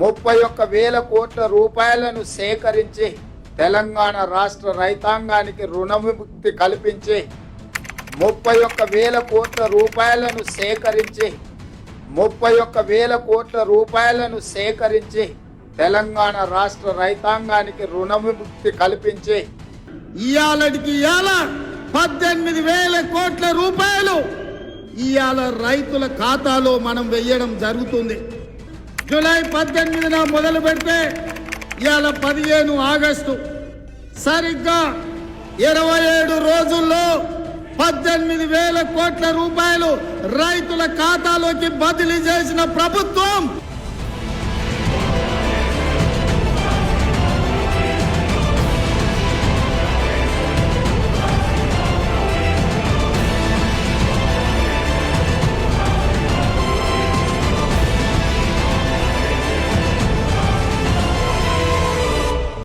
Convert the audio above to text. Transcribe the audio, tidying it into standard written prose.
31,000 కోట్ల రూపాయలను సేకరించి తెలంగాణ రాష్ట్ర రైతాంగానికి రుణ విముక్తి కల్పించి 31,000 కోట్ల రూపాయలను సేకరించి 31,000 కోట్ల రూపాయలను సేకరించి తెలంగాణ రాష్ట్ర రైతాంగానికి రుణ విముక్తి కల్పించి ఇయాలటికి 18,000 కోట్ల రూపాయలు ఇయాల రైతుల ఖాతాలో మనం వేయడం జరుగుతుంది. జూలై 18న మొదలు పెడితే ఇయాల 15 ఆగస్టు, సరిగ్గా 27 రోజుల్లో 18,000 కోట్ల రూపాయలు రైతుల ఖాతాలోకి బదిలీ చేసిన ప్రభుత్వం